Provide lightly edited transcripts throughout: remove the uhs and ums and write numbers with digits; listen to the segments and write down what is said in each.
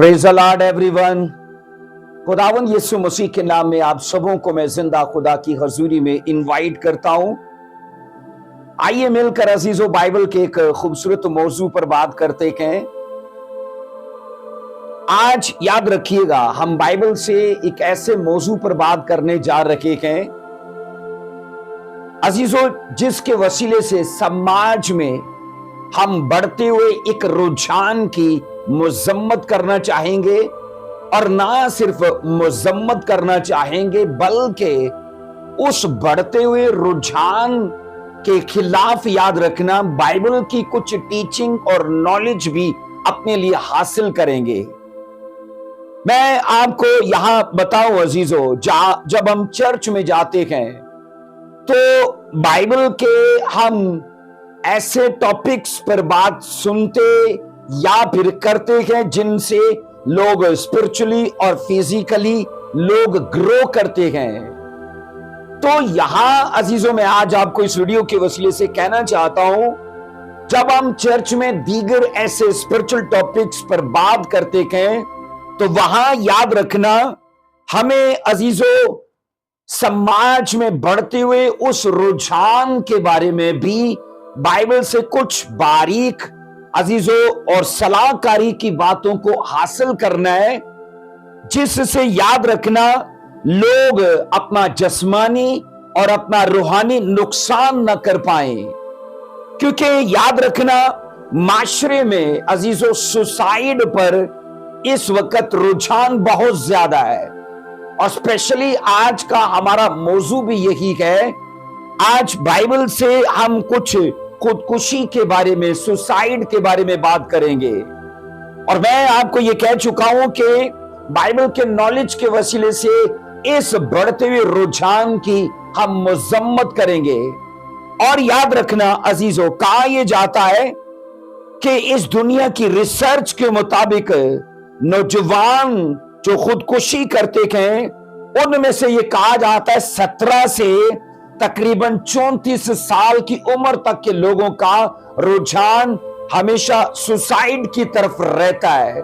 Praise the Lord everyone. खुदावंद यीशु मसीह के नाम में आप सबों को मैं जिंदा खुदा की हजूरी में इनवाइट करता हूं। आइए मिलकर अजीजों बाइबल के एक खूबसूरत मौजू पर बात करते हैं। आज याद रखिएगा, हम बाइबल से एक ऐसे मौजू पर बात करने जा रहे हैं अजीजों, जिसके वसीले से समाज में हम बढ़ते हुए एक रुझान की मजम्मत करना चाहेंगे, और ना सिर्फ मजम्मत करना चाहेंगे बल्कि उस बढ़ते हुए रुझान के खिलाफ याद रखना बाइबल की कुछ टीचिंग और नॉलेज भी अपने लिए हासिल करेंगे। मैं आपको यहां बताऊं अजीजों, जब हम चर्च में जाते हैं तो बाइबल के हम ऐसे टॉपिक्स पर बात सुनते या फिर करते हैं जिनसे लोग स्पिरिचुअली और फिजिकली लोग ग्रो करते हैं। तो यहां अजीजों मैं आज आपको इस वीडियो के वसीले से कहना चाहता हूं, जब हम चर्च में दीगर ऐसे स्पिरिचुअल टॉपिक्स पर बात करते हैं तो वहां याद रखना हमें अजीजों समाज में बढ़ते हुए उस रुझान के बारे में भी बाइबल से कुछ बारीक अजीजों और सलाहकारी की बातों को हासिल करना है, जिससे याद रखना लोग अपना जिस्मानी और अपना रूहानी नुकसान न कर पाए। क्योंकि याद रखना माशरे में अजीजों सुसाइड पर इस वक्त रुझान बहुत ज्यादा है, और स्पेशली आज का हमारा मौजू भी यही है। आज बाइबल से हम कुछ खुदकुशी के बारे में, सुसाइड के बारे में बात करेंगे। और मैं आपको यह कह चुका हूं कि बाइबल के नॉलेज के वसीले से इस बढ़ते हुए रुझान की हम मजम्मत करेंगे। और याद रखना अजीजों, कहा यह जाता है कि इस दुनिया की रिसर्च के मुताबिक नौजवान जो खुदकुशी करते हैं उनमें से यह कहा जाता है 17 से तकरीबन 34 साल की उम्र तक के लोगों का रुझान हमेशा सुसाइड की तरफ रहता है।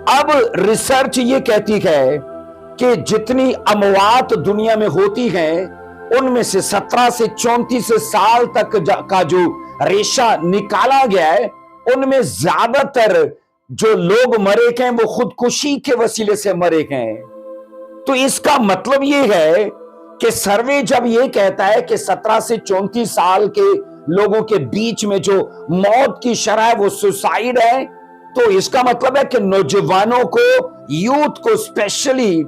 अब रिसर्च ये कहती है कि जितनी अमवात दुनिया में होती हैं उनमें से 17 से 34 साल तक का जो रेशा निकाला गया है, उनमें ज्यादातर जो लोग मरे हैं वो खुदकुशी के वसीले से मरे हैं। तो इसका मतलब ये है कि सर्वे जब ये कहता है कि 17 से 34 साल के लोगों के बीच में जो मौत की शरह है वो सुसाइड है, तो इसका मतलब है कि नौजवानों को, यूथ को स्पेशली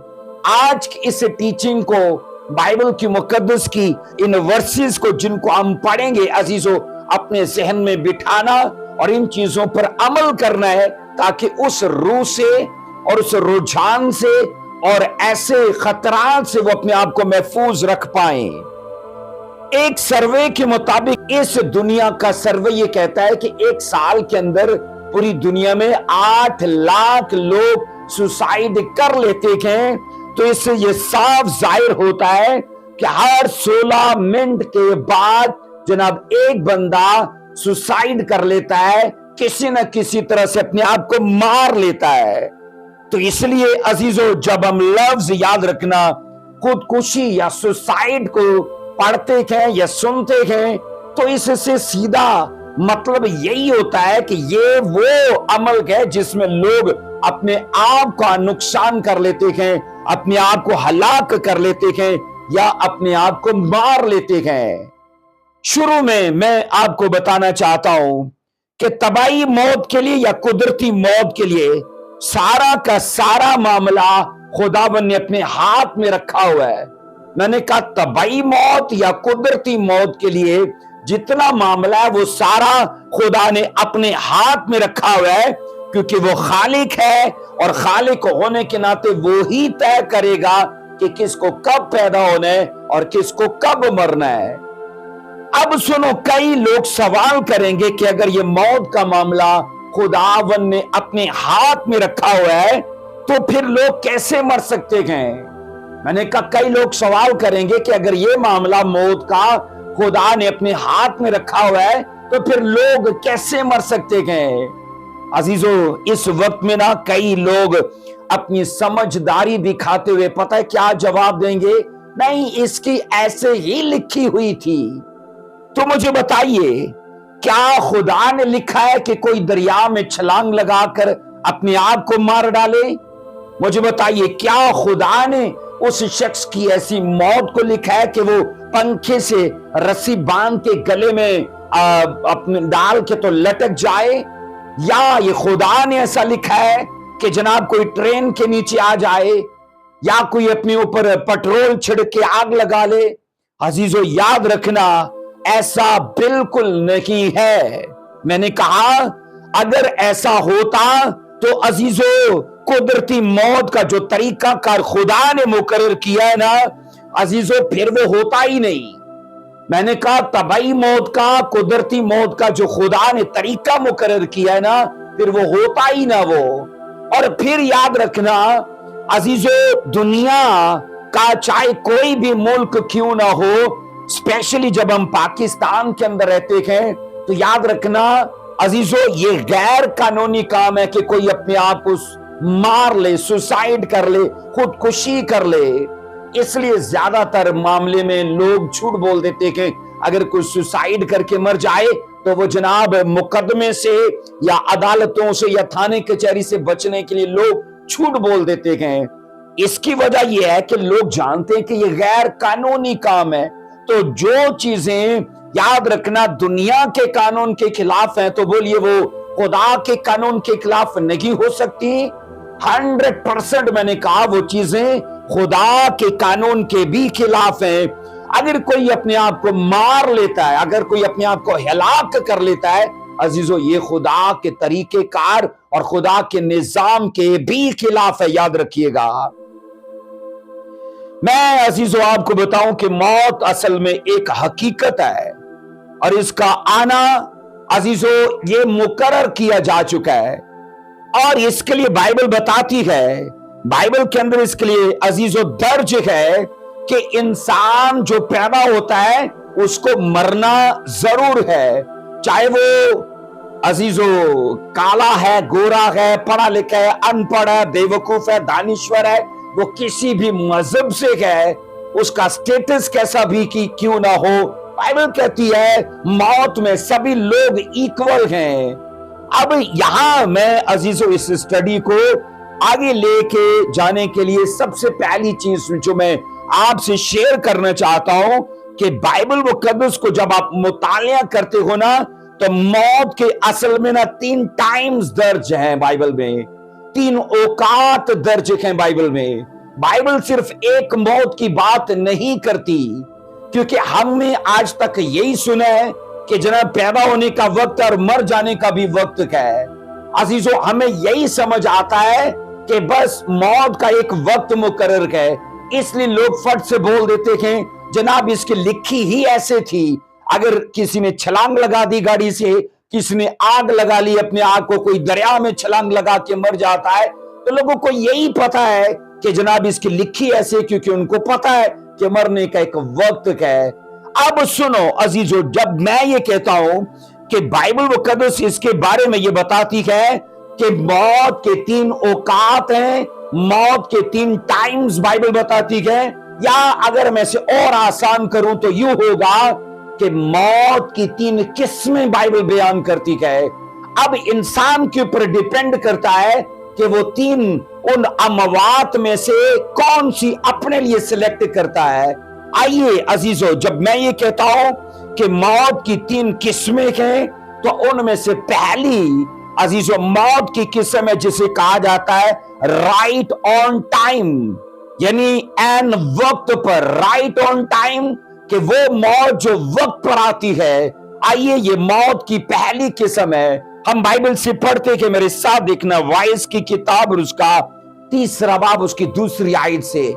आज इस टीचिंग को, बाइबल की मुकद्दस की इन वर्सेस को जिनको हम पढ़ेंगे अजीजों, अपने जहन में बिठाना और इन चीजों पर अमल करना है, ताकि उस रूह से और उस रुझान से और ऐसे खतरात से वो अपने आप को महफूज रख पाए। एक सर्वे के मुताबिक, इस दुनिया का सर्वे ये कहता है कि एक साल के अंदर पूरी दुनिया में 8 लाख लोग सुसाइड कर लेते हैं। तो इससे ये साफ जाहिर होता है कि हर 16 मिनट के बाद जनाब एक बंदा सुसाइड कर लेता है, किसी न किसी तरह से अपने आप को मार लेता है। तो इसलिए अजीजों, जब हम लफ्ज याद रखना खुदकुशी या सुसाइड को पढ़ते हैं या सुनते हैं, तो इससे सीधा मतलब यही होता है कि ये वो अमल है जिसमें लोग अपने आप का नुकसान कर लेते हैं, अपने आप को हलाक कर लेते हैं या अपने आप को मार लेते हैं। शुरू में मैं आपको बताना चाहता हूं कि तबाही मौत के लिए या कुदरती मौत के लिए सारा का सारा मामला खुदावन ने अपने हाथ में रखा हुआ है। मैंने कहा तबाही मौत या कुदरती मौत के लिए जितना मामला है वो सारा खुदा ने अपने हाथ में रखा हुआ है, क्योंकि वो खालिक है, और खालिक होने के नाते वो ही तय करेगा कि किसको कब पैदा होना है और किसको कब मरना है। अब सुनो, कई लोग सवाल करेंगे कि अगर ये मौत का मामला खुदावन ने अपने हाथ में रखा हुआ है तो फिर लोग कैसे मर सकते हैं। मैंने कहा कई लोग सवाल करेंगे कि अगर ये मामला मौत का खुदा ने अपने हाथ में रखा हुआ है तो फिर लोग कैसे मर सकते हैं। अजीजों, इस वक्त में ना कई लोग अपनी समझदारी दिखाते हुए पता है क्या जवाब देंगे? नहीं, इसकी ऐसे ही लिखी हुई थी। तो मुझे बताइए, क्या खुदा ने लिखा है कि कोई दरिया में छलांग लगाकर अपने आप को मार डाले? मुझे बताइए, क्या खुदा ने उस शख्स की ऐसी मौत को लिखा है कि वो पंखे से रस्सी बांध के गले में अपने डाल के तो लटक जाए? या ये खुदा ने ऐसा लिखा है कि जनाब कोई ट्रेन के नीचे आ जाए, या कोई अपने ऊपर पेट्रोल छिड़क के आग लगा ले? अजीजों, याद रखना, ऐसा बिल्कुल नहीं है। मैंने कहा, अगर ऐसा होता तो अजीजों, कुदरती मौत का जो तरीका कार खुदा ने मुकर्रर किया है ना अजीजों, फिर वो होता ही नहीं। मैंने कहा, तबाही मौत का, कुदरती मौत का जो खुदा ने तरीका मुकर्रर किया है ना, फिर वो होता ही ना वो। और फिर याद रखना अजीजों, दुनिया का चाहे कोई भी मुल्क क्यों ना हो, स्पेशली जब हम पाकिस्तान के अंदर रहते हैं, तो याद रखना अजीजों, ये गैर कानूनी काम है कि कोई अपने आप को मार ले, सुसाइड कर ले, खुदकुशी कर ले। इसलिए ज्यादातर मामले में लोग झूठ बोल देते कि अगर कोई सुसाइड करके मर जाए तो वो जनाब मुकदमे से या अदालतों से या थाने कचहरी से बचने के लिए लोग झूठ बोल देते हैं। इसकी वजह यह है कि लोग जानते हैं कि ये गैर कानूनी काम है। तो जो चीजें याद रखना दुनिया के कानून के खिलाफ है, तो बोलिए वो खुदा के कानून के खिलाफ नहीं हो सकती। 100% मैंने कहा वो चीजें खुदा के कानून के भी खिलाफ है। अगर कोई अपने आप को मार लेता है, अगर कोई अपने आप को हलाक कर लेता है, अजीजों, ये खुदा के तरीके कार और खुदा के निजाम के भी खिलाफ है, याद रखिएगा। मैं अजीजों आपको बताऊं कि मौत असल में एक हकीकत है और इसका आना अजीजों ये मुकर्रर किया जा चुका है और इसके लिए बाइबल बताती है, बाइबल के अंदर इसके लिए अजीजों दर्ज है कि इंसान जो पैदा होता है उसको मरना जरूर है, चाहे वो अजीजों काला है, गोरा है, पढ़ा लिखा है, अनपढ़ है, बेवकूफ है, दानिश्वर है, वो किसी भी मजहब से है, उसका स्टेटस कैसा भी कि क्यों ना हो, बाइबल कहती है मौत में सभी लोग इक्वल हैं। अब यहां मैं अजीजों इस स्टडी को आगे लेके जाने के लिए सबसे पहली चीज जो मैं आपसे शेयर करना चाहता हूं कि बाइबल मुकद्दस को जब आप मुतालिया करते हो ना, तो मौत के असल में ना 3 टाइम्स दर्ज हैं बाइबल में, 3 औकात दर्ज हैं बाइबल में। बाइबल सिर्फ एक मौत की बात नहीं करती, क्योंकि हमने आज तक यही सुना है कि जनाब पैदा होने का वक्त और मर जाने का भी वक्त है। अजीजों, हमें यही समझ आता है कि बस मौत का एक वक्त मुकर्रर है, इसलिए लोग फट से बोल देते हैं जनाब इसकी लिखी ही ऐसे थी। अगर किसी ने छलांग लगा दी गाड़ी से, किसी ने आग लगा ली अपने आग को, कोई दरिया में छलांग लगा के मर जाता है, तो लोगों को यही पता है कि जनाब इसकी लिखी ऐसे, क्योंकि उनको पता है कि मरने का एक वक्त है। अब सुनो अजीजों, जब मैं ये कहता हूं कि बाइबल मुकद्दस इसके बारे में ये बताती है कि मौत के 3 औकात हैं, मौत के 3 टाइम्स बाइबल बताती है, या अगर मैं इसे और आसान करूं तो यूं होगा कि मौत की 3 किस्में बाइबल बयान करती है। अब इंसान के ऊपर डिपेंड करता है कि वो 3 उन अमवात में से कौन सी अपने लिए सिलेक्ट करता है। आइए अजीजों, जब मैं ये कहता हूं कि मौत की 3 किस्में हैं, तो उनमें से पहली अजीजों मौत की किस्म है जिसे कहा जाता है राइट ऑन टाइम, यानी एन वक्त पर, राइट ऑन टाइम, कि वो मौत जो वक्त पर आती है। आइए, ये मौत की पहली किस्म है। हम बाइबल से पढ़ते कि मेरे साथ देखना, वाइस की किताब और उसका 3रा बाब उसकी 2री आयत से,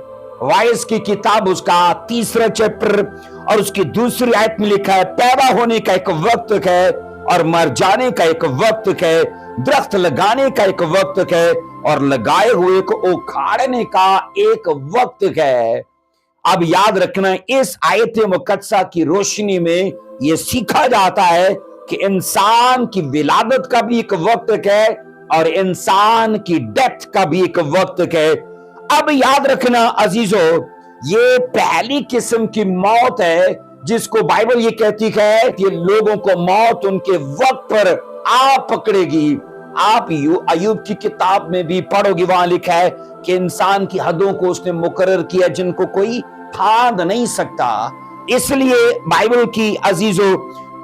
वाइस की किताब उसका 3रा चैप्टर और उसकी 2री आयत में लिखा है, पैदा होने का एक वक्त है और मर जाने का एक वक्त है, दरख्त लगाने का एक वक्त है और लगाए हुए को उखाड़ने का एक वक्त है। अब याद रखना, इस आयत मुकद्दसा की रोशनी में यह सीखा जाता है कि इंसान की विलादत का भी एक वक्त है और इंसान की डेथ का भी एक वक्त है। अब याद रखना अजीजों, ये पहली किस्म की मौत है जिसको बाइबल ये कहती है कि लोगों को मौत उनके वक्त पर आ पकड़ेगी। आप अय्यूब की किताब में भी पढ़ोगे, वहां लिखा है कि इंसान की हदों को उसने मुकर्रर किया जिनको कोई फांद नहीं सकता। इसलिए बाइबल की अजीजों,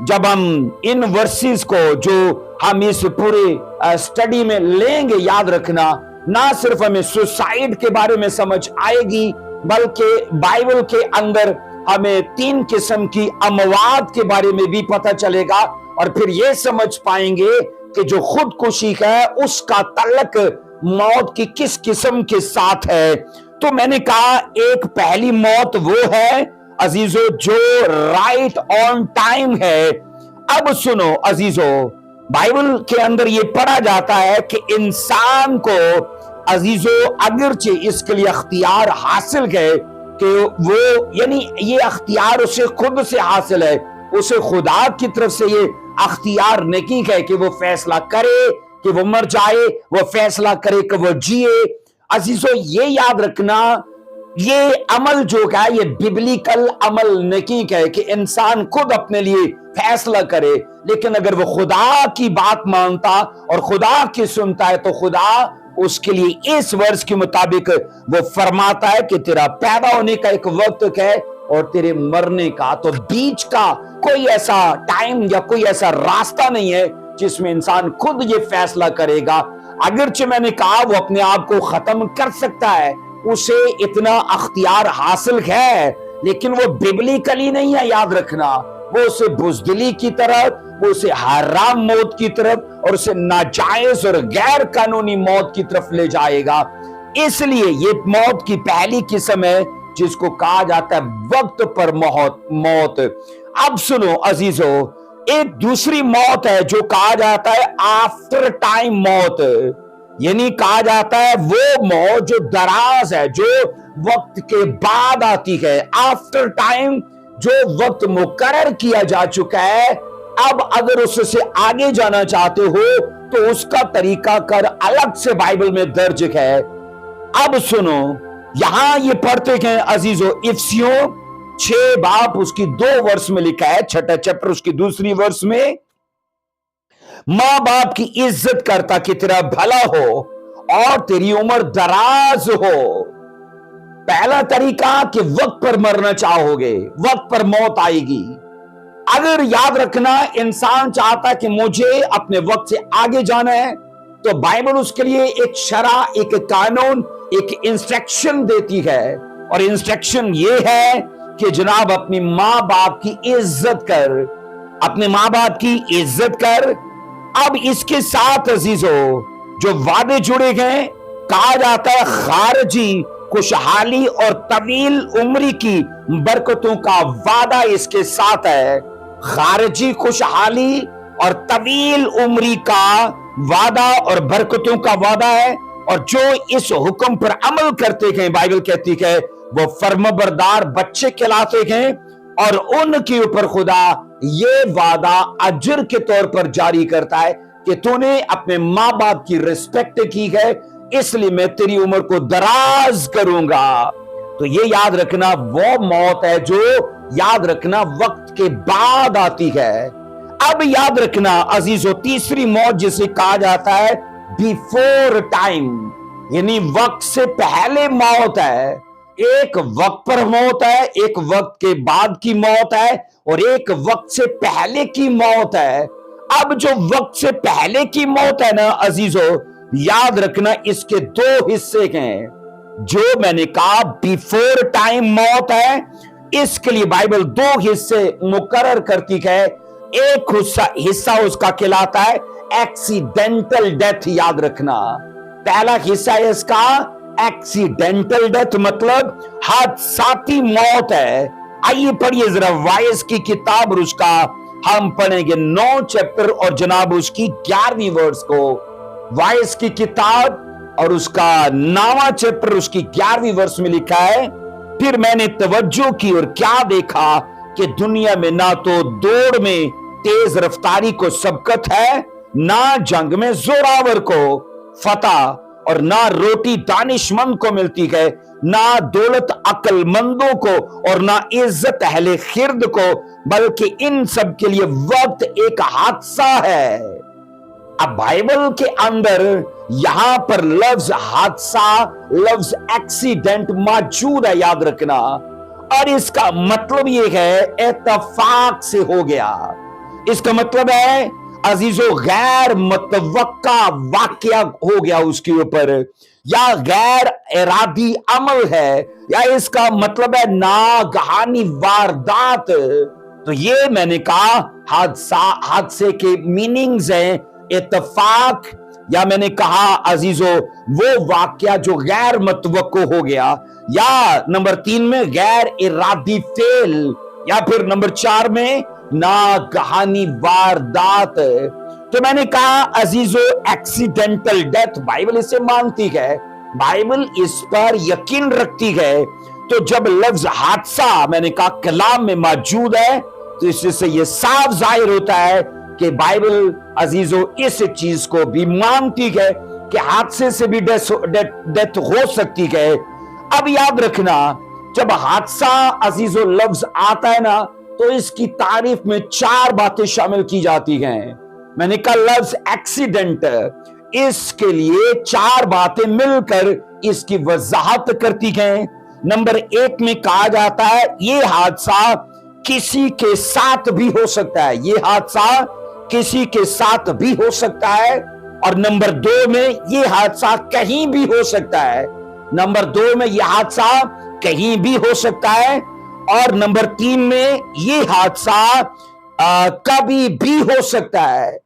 जब हम इन वर्सेस को जो हम इस पूरे स्टडी में लेंगे, याद रखना ना सिर्फ हमें सुसाइड के बारे में समझ आएगी, बल्कि बाइबल के अंदर हमें 3 किस्म की अमवात के बारे में भी पता चलेगा और फिर यह समझ पाएंगे कि जो खुदकुशी है उसका तल्लक मौत की किस किस्म के साथ है। तो मैंने कहा एक पहली मौत वो है अजीजों जो राइट ऑन टाइम है। अब सुनो अजीजों, बाइबल के अंदर ये पढ़ा जाता है कि इंसान को अजीजों अगरचे इसके लिए अख्तियार हासिल है कि वो, यानी ये अख्तियार उसे खुद से हासिल है, उसे खुदा की तरफ से ये अख्तियार नहीं है कि वो फैसला करे कि वो मर जाए, वो फैसला करे कि वो जिए। अजीजों ये याद रखना, ये अमल जो है ये बिब्लिकल अमल नहीं है कि इंसान खुद अपने लिए फैसला करे, लेकिन अगर वो खुदा की बात मानता और खुदा की सुनता है तो खुदा उसके लिए इस वर्ष के मुताबिक वो फरमाता है कि तेरा पैदा होने का एक वक्त है और तेरे मरने का। तो बीच का कोई ऐसा टाइम या कोई ऐसा रास्ता नहीं है जिसमें इंसान खुद ये फैसला करेगा। अगरचे मैंने कहा वो अपने आप को खत्म कर सकता है, उसे इतना अख्तियार हासिल है, लेकिन वो बिब्लिकली नहीं है। याद रखना, वो उसे बुज़दिली की तरफ, वो उसे हराम मौत की तरफ और उसे नाजायज और गैर कानूनी मौत की तरफ ले जाएगा। इसलिए ये मौत की पहली किस्म है जिसको कहा जाता है वक्त पर मौत। अब सुनो अजीजों, एक दूसरी मौत है जो कहा जाता है आफ्टर टाइम मौत, यानी कहा जाता है वो मौत जो दराज है, जो वक्त के बाद आती है। आफ्टर टाइम जो वक्त मुकर्रर किया जा चुका है, अब अगर उससे आगे जाना चाहते हो तो उसका तरीका कर अलग से बाइबल में दर्ज है। अब सुनो, यहां ये पढ़ते हैं अजीजों, इफिसियों 6 बाब उसकी 2 वर्ष में लिखा है, 6ठा चैप्टर उसकी 2री वर्ष में, मां बाप की इज्जत करता कि तेरा भला हो और तेरी उम्र दराज हो। पहला तरीका कि वक्त पर मरना चाहोगे, वक्त पर मौत आएगी। अगर याद रखना इंसान चाहता है कि मुझे अपने वक्त से आगे जाना है, तो बाइबल उसके लिए एक शरा, एक कानून, एक इंस्ट्रक्शन देती है, और इंस्ट्रक्शन ये है कि जनाब अपनी मां बाप की इज्जत कर, अपने मां बाप की इज्जत कर। अब इसके साथ अजीजों जो वादे जुड़े गए, कहा जाता है खारजी खुशहाली और तवील उम्री की बरकतों का वादा इसके साथ है। खारजी खुशहाली और तवील उम्री का वादा और बरकतों का वादा है, और जो इस हुक्म पर अमल करते हैं, बाइबल कहती है वो फर्मबरदार बच्चे कहलाते हैं, और उनके ऊपर खुदा ये वादा अजर के तौर पर जारी करता है कि तूने अपने मां बाप की रिस्पेक्ट की है, इसलिए मैं तेरी उम्र को दराज करूंगा। तो ये याद रखना वो मौत है जो, याद रखना, वक्त के बाद आती है। अब याद रखना अजीजों, तीसरी मौत जिसे कहा जाता है बिफोर टाइम, यानी वक्त से पहले मौत है। एक वक्त पर मौत है, एक वक्त के बाद की मौत है, और एक वक्त से पहले की मौत है। अब जो वक्त से पहले की मौत है ना अजीजों, याद रखना इसके 2 हिस्से हैं। जो मैंने कहा बिफोर टाइम मौत है, इसके लिए बाइबल 2 हिस्से मुकर्रर करती है। एक हिस्सा उसका कहलाता है एक्सीडेंटल डेथ। याद रखना पहला हिस्सा है इसका एक्सीडेंटल डेथ, मतलब हादसाती मौत है। आइए पढ़िए जरा वाइस की किताब, और उसका हम पढ़ेंगे 9 चैप्टर और जनाब उसकी 11वीं वर्स को। वाइस की किताब और उसका 9वां चैप्टर उसकी 11वीं वर्स में लिखा है, फिर मैंने तवज्जो की और क्या देखा कि दुनिया में ना तो दौड़ में तेज रफ्तारी को सबकत है, ना जंग में जोरावर को फतह, और ना रोटी दानिशमंद को मिलती है, ना दौलत अक्लमंदों को, और ना इज्जत अहले खिर्द को, बल्कि इन सब के लिए वक्त एक हादसा है। अब बाइबल के अंदर यहां पर लफ्ज हादसा, लफ्ज एक्सीडेंट मौजूद है, याद रखना। और इसका मतलब यह है इत्तफाक से हो गया। इसका मतलब है अजीजो गैर मुतवक्का वाकया हो गया उसके ऊपर, या गैर इरादी अमल है, या इसका मतलब है नागहानी वारदात। तो ये मैंने कहा हादसे के मीनिंग्स हैं इत्तफाक, या मैंने कहा अजीजो वो वाकया जो गैर मुतवक्को हो गया, या नंबर 3 में गैर इरादी फेल, या फिर नंबर 4 में नागहानी वारदात। तो मैंने कहा अजीजो एक्सीडेंटल डेथ बाइबल इसे मानती है, बाइबल इस पर यकीन रखती है। तो जब लफ्ज हादसा मैंने कहा कलाम में मौजूद है, तो इससे यह साफ जाहिर होता है कि बाइबल अजीजो इस चीज को भी मानती है कि हादसे से भी डेथ हो सकती है। अब याद रखना, जब हादसा अजीजो लफ्ज आता है ना, तो इसकी तारीफ में 4 बातें शामिल की जाती हैं। मैंने कहा लफ्ज एक्सीडेंट, इसके लिए 4 बातें मिलकर इसकी वजाहत करती हैं। नंबर 1 में कहा जाता है यह हादसा किसी के साथ भी हो सकता है, यह हादसा किसी के साथ भी हो सकता है। और नंबर 2 में यह हादसा कहीं भी हो सकता है, नंबर 2 में यह हादसा कहीं भी हो सकता है। और नंबर 3 में यह हादसा कभी भी हो सकता है,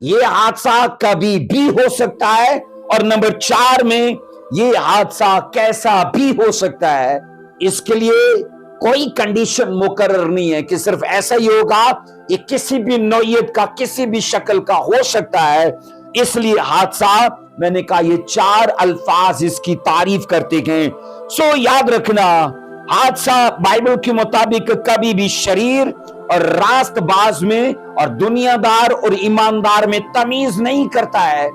यह हादसा कभी भी हो सकता है। और नंबर 4 में यह हादसा कैसा भी हो सकता है। इसके लिए कोई कंडीशन मुकर्रर नहीं है कि सिर्फ ऐसा ही होगा, ये किसी भी नौइयत का, किसी भी शक्ल का हो सकता है। इसलिए हादसा मैंने कहा ये 4 अल्फाज इसकी तारीफ करते हैं। सो याद रखना, हादसा बाइबल के मुताबिक कभी भी शरीर और रास्तबाज में और दुनियादार और ईमानदार में तमीज नहीं करता है।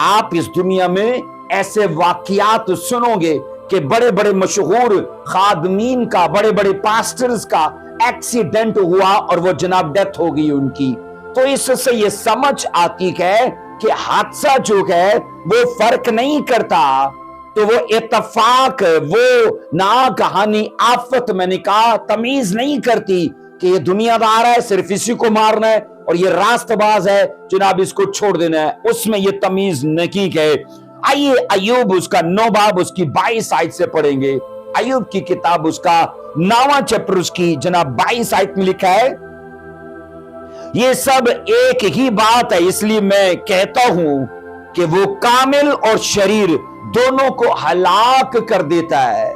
आप इस दुनिया में ऐसे वाकयात सुनोगे कि बड़े बड़े मशहूर खादमीन का, बड़े बड़े पास्टर्स का एक्सीडेंट हुआ और वो जनाब डेथ हो गई उनकी। तो इससे ये समझ आती है कि हादसा जो है वो फर्क नहीं करता, तो वो इत्तफाक, वो नागहानी आफत मैंने कहा तमीज नहीं करती कि ये दुनियादार है सिर्फ इसी को मारना है, और ये रास्तबाज है जनाब इसको छोड़ देना है, उसमें ये तमीज नहीं है। आइए अय्यूब उसका 9 बाब उसकी 22 आयत से पढ़ेंगे। अय्यूब की किताब उसका 9वां चैप्टर उसकी जनाब 22 आयत में लिखा है, ये सब एक ही बात है, इसलिए मैं कहता हूं कि वो कामिल और शरीर दोनों को हलाक कर देता है।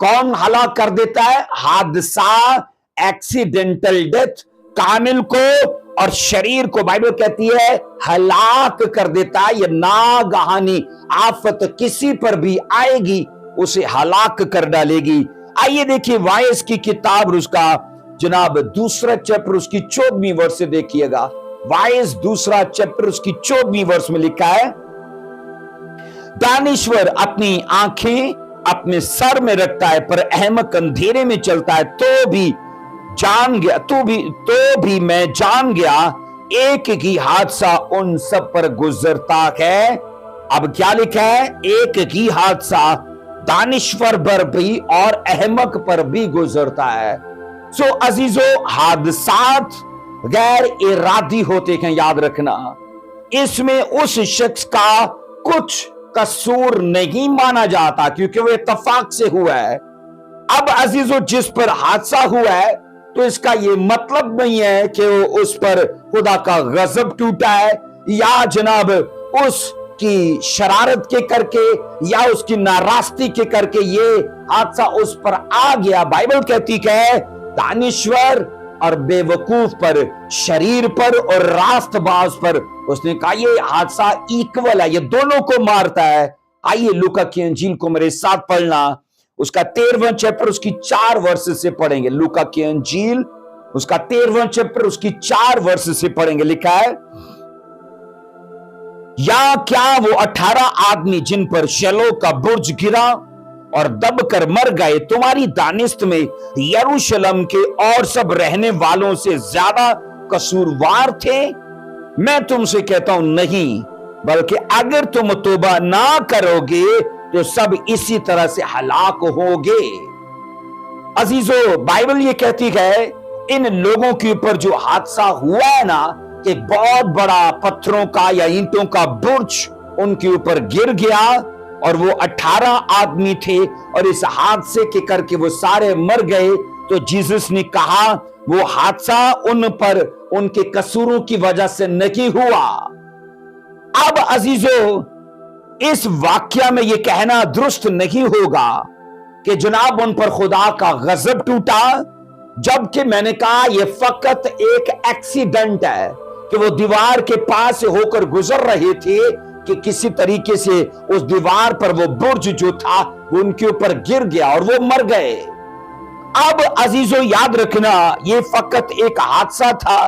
कौन हलाक कर देता है? हादसा, एक्सीडेंटल डेथ कामिल को और शरीर को बाइबल कहती है हलाक कर देता है। ये नागहानी आफत किसी पर भी आएगी उसे हलाक कर डालेगी। आइए देखिए वाइस की किताब उसका जनाब 2 चैप्टर उसकी 14वीं वर्ष से देखिएगा। वाइस 2 चैप्टर उसकी 14वीं वर्ष में लिखा है, दानिश्वर अपनी आंखें अपने सर में रखता है पर अहमक अंधेरे में चलता है, तो भी मैं जान गया एक ही हादसा उन सब पर गुजरता है। अब क्या लिखा है? एक ही हादसा दानिश्वर पर भी और अहमक पर भी गुजरता है। सो अजीजो, हादसात गैर इरादी होते हैं, याद रखना। इसमें उस शख्स का कुछ कसूर नहीं माना जाता क्योंकि वो इत्तफाक से हुआ है। अब अजीजो, जिस पर हादसा हुआ है तो इसका ये मतलब नहीं है कि उस पर खुदा का गजब टूटा है, या जनाब उसकी शरारत के करके या उसकी नाराजगी के करके ये हादसा उस पर आ गया। बाइबल कहती है दानिश्वर और बेवकूफ पर, शरीर पर और रास्तबाज पर उसने कहा ये हादसा इक्वल है, ये दोनों को मारता है। आइए लूका की अंजील को मेरे साथ पढ़ना, उसका 13वां चैप्टर उसकी 4 वर्ष से पढ़ेंगे। लूका की अंजील उसका 13वां चैप्टर उसकी 4 वर्ष से पढ़ेंगे। लिखा है, या क्या वो 18 आदमी जिन पर शेलो का बुर्ज गिरा और दबकर मर गए तुम्हारी दानिश्त में यरूशलेम के और सब रहने वालों से ज्यादा कसूरवार थे? मैं तुमसे कहता हूं नहीं, बल्कि अगर तुम तौबा ना करोगे तो सब इसी तरह से हलाक होगे। अजीजों, बाइबल ये कहती है इन लोगों के ऊपर जो हादसा हुआ है ना, एक बहुत बड़ा पत्थरों का या ईंटों का बुर्ज उनके ऊपर गिर गया और वो 18 आदमी थे और इस हादसे के करके वो सारे मर गए। तो जीसस ने कहा वो हादसा उन पर उनके कसूरों की वजह से नहीं हुआ। अब अजीजों, इस वाक्य में ये कहना दुरुस्त नहीं होगा कि जनाब उन पर खुदा का गजब टूटा, जबकि मैंने कहा यह फकत एक एक्सीडेंट है कि वो दीवार के पास से होकर गुजर रहे थे कि किसी तरीके से उस दीवार पर वो बुर्ज जो था वो उनके ऊपर गिर गया और वो मर गए। अब अजीजों याद रखना, ये फकत एक हादसा था,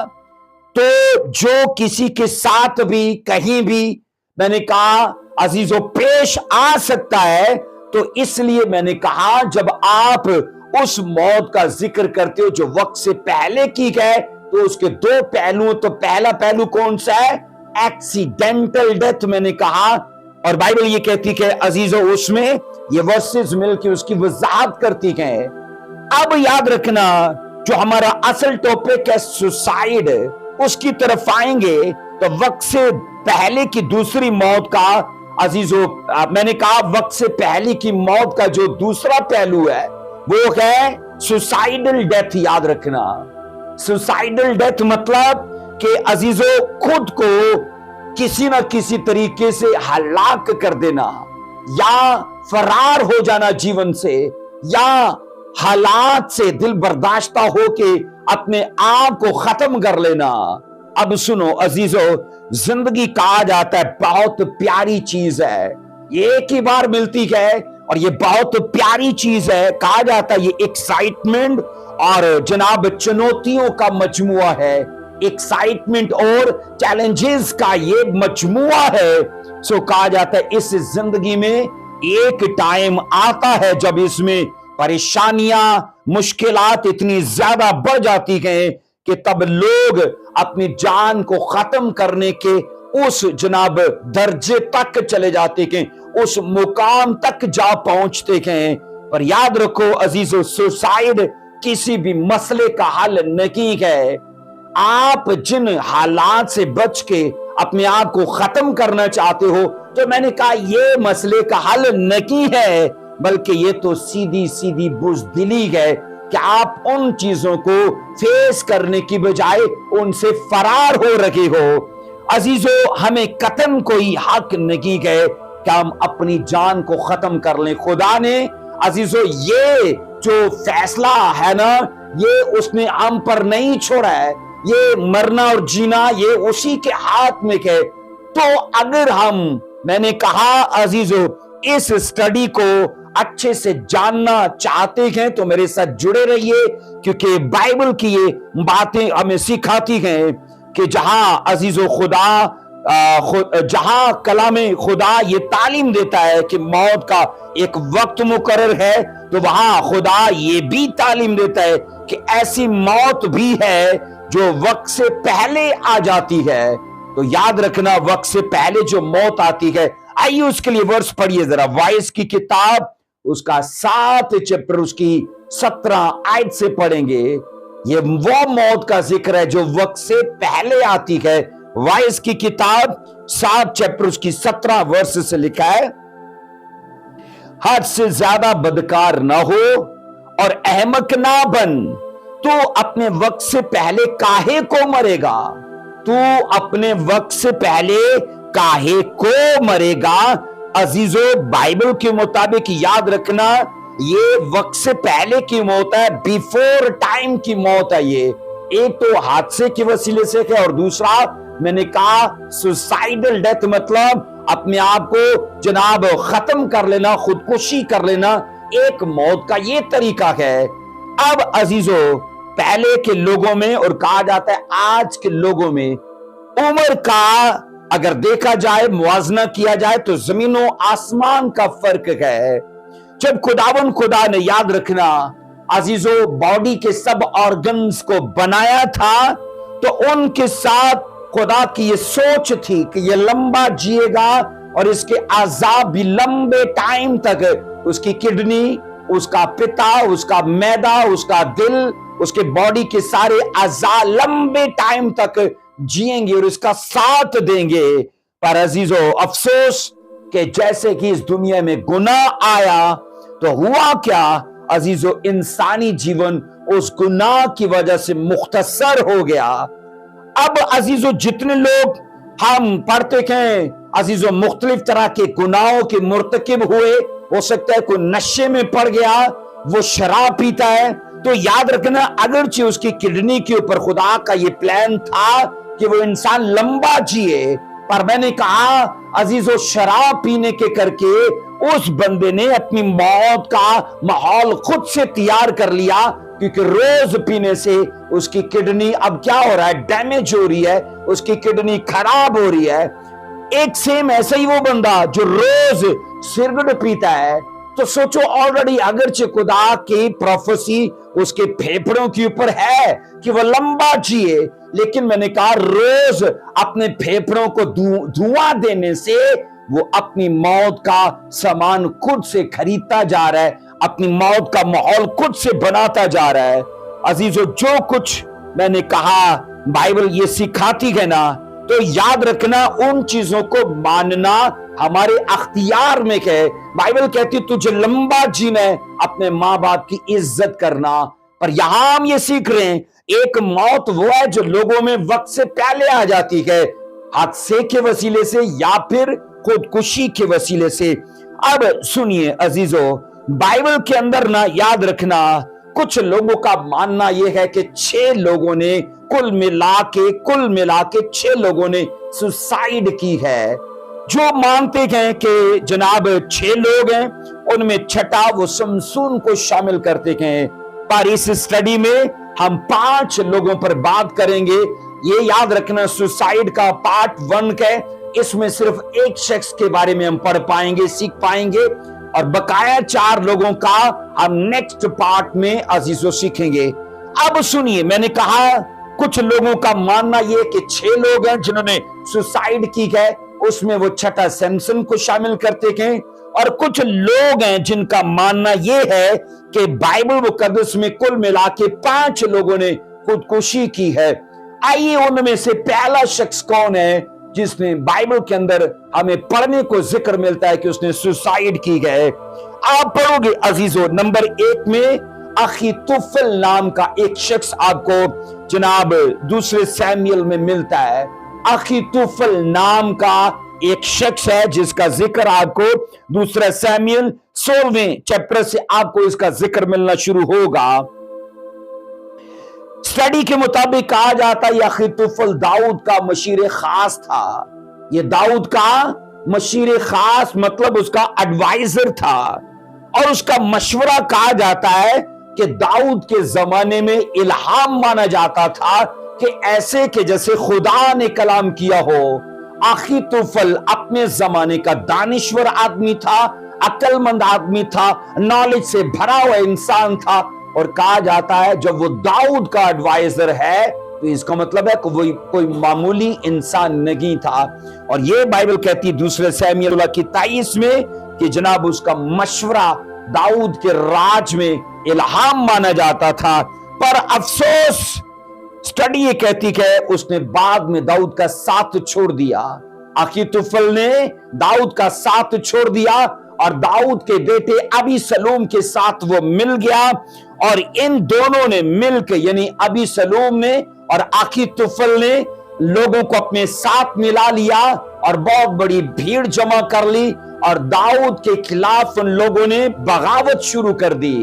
तो जो किसी के साथ भी कहीं भी मैंने कहा अजीजों पेश आ सकता है, तो इसलिए मैंने कहा जब आप उस मौत का जिक्र करते हो जो वक्त से पहले की गए, तो उसके 2 पहलू। तो पहला पहलू कौन सा है? एक्सीडेंटल डेथ मैंने कहा, और बाइबल ये कहती है अजीजों उसमें ये वर्सेस मिलकर उसकी वजाहत करती है। अब याद रखना, जो हमारा असल टॉपिक है सुसाइड, उसकी तरफ आएंगे तो वक्त से पहले की दूसरी मौत का अजीजों मैंने कहा वक्त से पहले की मौत का जो दूसरा पहलू है वो है सुसाइडल डेथ। याद रखना, सुसाइडल डेथ मतलब कि अजीजों खुद को किसी ना किसी तरीके से हलाक कर देना या फरार हो जाना जीवन से, या हालात से दिल बर्दाश्ता होके अपने आप को खत्म कर लेना। अब सुनो अजीजों, जिंदगी कहा जाता है बहुत प्यारी चीज है, ये एक ही बार मिलती है और ये बहुत प्यारी चीज है। कहा जाता है ये एक्साइटमेंट और जनाब चुनौतियों का मजमुआ है, एक्साइटमेंट और चैलेंजेस का ये मजमुआ है। सो कहा जाता है इस जिंदगी में एक टाइम आता है जब इसमें परेशानियां मुश्किलात इतनी ज्यादा बढ़ जाती हैं कि तब लोग अपनी जान को खत्म करने के उस जनाब दर्जे तक चले जाते हैं, उस मुकाम तक जा पहुंचते हैं। पर याद रखो अजीजों, सुसाइड किसी भी मसले का हल नहीं है। आप जिन हालात से बच के अपने आप को खत्म करना चाहते हो, तो मैंने कहा ये मसले का हल नहीं है, बल्कि ये तो सीधी सीधी बुज़दिली है कि आप उन चीजों को फेस करने की बजाय उनसे फरार हो रहे हो। अजीजों, हमें कतन कोई हक नहीं है कि हम अपनी जान को खत्म कर लें। खुदा ने अजीजों ये जो फैसला है ना, ये उसने हम पर नहीं छोड़ा है। ये मरना और जीना ये उसी के हाथ में है। तो अगर हम, मैंने कहा अजीजों, इस स्टडी को अच्छे से जानना चाहते हैं तो मेरे साथ जुड़े रहिए, क्योंकि बाइबल की ये बातें हमें सिखाती हैं कि जहां अजीजों जहां कलामे खुदा ये तालीम देता है कि मौत का एक वक्त मुकर्रर है, तो वहां खुदा ये भी तालीम देता है कि ऐसी मौत भी है जो वक्त से पहले आ जाती है। तो याद रखना, वक्त से पहले जो मौत आती है, आइए उसके लिए वर्ष पढ़िए जरा। वाइस की किताब उसका 7 चैप्टर उसकी 17 आयत से पढ़ेंगे। ये वो मौत का जिक्र है जो वक्त से पहले आती है। वाइस की किताब 7 चैप्टर उसकी 17 वर्ष से लिखा है, हद से ज्यादा बदकार ना हो और अहमक ना बन, तू अपने वक्त से पहले काहे को मरेगा। तू अपने वक्त से पहले काहे को मरेगा। अजीजों, बाइबल के मुताबिक याद रखना, ये वक्त से पहले की मौत है, बिफोर टाइम की मौत है। ये एक तो हादसे के वसीले से है और दूसरा मैंने कहा सुसाइडल डेथ, मतलब अपने आप को जनाब खत्म कर लेना, खुदकुशी कर लेना, एक मौत का ये तरीका है। अब अजीजों, पहले के लोगों में और कहा जाता है आज के लोगों में उम्र का अगर देखा जाए, मुआवजा किया जाए तो जमीनों आसमान का फर्क है। जब खुदा ने, याद रखना अजीजों, बॉडी के सब ऑर्गन्स को बनाया था तो उनके साथ खुदा की ये सोच थी कि ये लंबा जिएगा और इसके अज़ा भी लंबे टाइम तक, उसकी किडनी, उसका पिता, उसका मैदा, उसका दिल, उसके बॉडी के सारे अज़ा लंबे टाइम तक जिएंगे और इसका साथ देंगे। पर अजीजों अफसोस कि जैसे कि इस दुनिया में गुनाह आया तो हुआ क्या अजीजों, इंसानी जीवन उस गुनाह की वजह से मुख्तसर हो गया। अब अजीजों जितने लोग हम पढ़ते हैं अजीजों मुख्तलिफ तरह के गुनाहों के मुर्तकिब हुए, हो सकता है कोई नशे में पड़ गया, वो शराब पीता है, तो याद रखना अगरचे उसकी किडनी के ऊपर खुदा का ये प्लान था कि वो इंसान लंबा जिए, पर मैंने कहा अजीजों शराब पीने के करके उस बंदे ने अपनी मौत का माहौल खुद से तैयार कर लिया, क्योंकि रोज पीने से उसकी किडनी अब क्या हो रहा है, डैमेज हो रही है, उसकी किडनी खराब हो रही है। एक सेम ऐसा ही वो बंदा जो रोज सिगरेट पीता है, तो सोचो ऑलरेडी अगरचे खुदा की प्रोफेसी उसके फेफड़ों के ऊपर है कि वो लंबा जिए, लेकिन मैंने कहा रोज अपने फेफड़ों को धुआं देने से वो अपनी मौत का सामान खुद से खरीदता जा रहा है, अपनी मौत का माहौल खुद से बनाता जा रहा है। अजीजों जो कुछ मैंने कहा बाइबल ये सिखाती है ना, तो याद रखना उन चीजों को मानना हमारे अख्तियार में है। बाइबल कहती तुझे लंबा जीना है, अपने माँ बाप की इज्जत करना। पर यहां हम ये सीख रहे हैं एक मौत वो है जो लोगों में वक्त से पहले आ जाती है, हादसे के वसीले से या फिर खुदकुशी के वसीले से। अब सुनिए अजीजों, बाइबल के अंदर ना याद रखना कुछ लोगों का मानना यह है कि 6 लोगों ने कुल मिला के 6 लोगों ने सुसाइड की है। जो मानते हैं कि जनाब 6 लोग हैं, उनमें छठा वो शमसून को शामिल करते हैं। पर इस स्टडी में हम 5 लोगों पर बात करेंगे। ये याद रखना सुसाइड का पार्ट 1 है, इसमें सिर्फ एक शख्स के बारे में हम पढ़ पाएंगे, सीख पाएंगे, और बकाया 4 लोगों का हम नेक्स्ट पार्ट में अजीजों सीखेंगे। अब सुनिए, मैंने कहा कुछ लोगों का मानना यह कि 6 लोग हैं जिन्होंने सुसाइड की है, उसमें वो छठा सैमसन को शामिल करते हैं, और कुछ लोग हैं जिनका मानना यह है कि बाइबल मुकद्दस में कुल मिला के 5 लोगों ने खुदकुशी की है। आइए उनमें से पहला शख्स कौन है जिसने बाइबल के अंदर हमें पढ़ने को जिक्र मिलता है कि उसने सुसाइड की है। आप पढ़ोगे अजीजों, नंबर 1 में अखीतोफेल नाम का एक शख्स आपको जनाब दूसरे सैमुएल में मिलता है। अखीतोफेल नाम का एक शख्स है जिसका जिक्र आपको दूसरा सैमुएल 16वें चैप्टर से आपको इसका जिक्र मिलना शुरू होगा। स्टडी के मुताबिक कहा जाता है अखीतोफेल दाऊद का मशीर खास था। ये दाऊद का मशीर खास मतलब उसका एडवाइजर था, और उसका मशवरा कहा जाता है कि दाऊद के जमाने में इल्हाम माना जाता था कि ऐसे कि जैसे खुदा ने कलाम किया हो। अखीतोफेल अपने जमाने का दानिश्वर आदमी था, अक्लमंद आदमी था, नॉलेज से भरा हुआ इंसान था, और कहा जाता है जब वो दाऊद का एडवाइजर है तो इसका मतलब है कि वो कोई मामूली इंसान नहीं था। और ये बाइबल कहती है दूसरे सैमुएल की 23 में कि जनाब उसका मशवरा दाऊद के राज में इल्हाम माना जाता था। पर अफसोस स्टडी ये कहती है उसने बाद में दाऊद का साथ छोड़ दिया। अखीतोफेल ने दाऊद का साथ छोड़ दिया और दाऊद के बेटे अबीसलोम के साथ वो मिल गया, और इन दोनों ने मिलकर यानी अबीसलोम ने और अखीतोफेल ने लोगों को अपने साथ मिला लिया और बहुत बड़ी भीड़ जमा कर ली, और दाऊद के खिलाफ उन लोगों ने बगावत शुरू कर दी।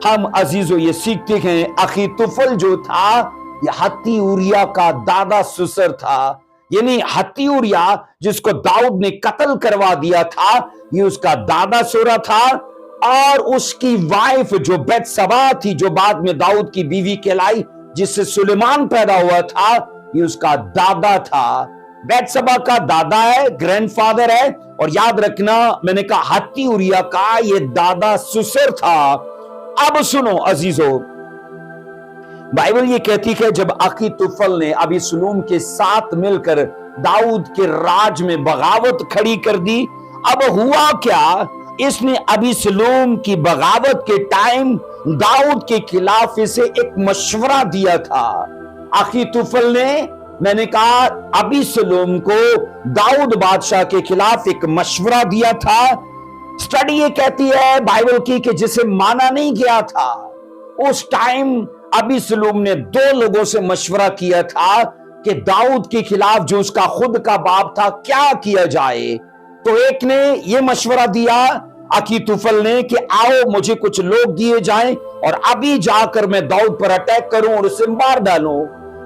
हम अजीजों ये सीखते हैं अखीतोफेल जो था ये हत्ती उरिया का दादा ससुर था, यानी हत्ती उरिया जिसको दाऊद ने कत्ल करवा दिया था, ये उसका दादा सोरा था। اور اس کی وائف جو بیتسبا تھی، جو بعد میں داؤد کی بیوی کہلائی، جس سے سلیمان پیدا ہوا تھا، یہ اس کا دادا تھا۔ بیتسبا کا دادا ہے، گرینڈ فادر ہے، اور یاد رکھنا میں نے کہا ہتی اوریا کا یہ دادا سسر تھا۔ اب سنو عزیزو، بائبل یہ کہتی ہے جب اخیتوفل نے ابیسلوم کے ساتھ مل کر داؤد کے راج میں بغاوت کھڑی کر دی، اب ہوا کیا، اس نے ابیسلوم کی بغاوت کے ٹائم داؤد کے خلاف اسے ایک مشورہ دیا تھا۔ اخیتوفل نے، میں نے کہا، ابیسلوم کو داؤد بادشاہ کے خلاف ایک مشورہ دیا تھا۔ سٹڈی یہ کہتی ہے بائبل کی کہ جسے مانا نہیں گیا تھا، اس ٹائم ابیسلوم نے دو لوگوں سے مشورہ کیا تھا کہ داؤد کے خلاف جو اس کا خود کا باپ تھا کیا کیا جائے۔ تو ایک نے یہ مشورہ دیا اخیتوفل نے کہ آؤ مجھے کچھ لوگ دیے جائیں اور ابھی جا کر میں داؤد پر اٹیک کروں اور اسے مار ڈالوں۔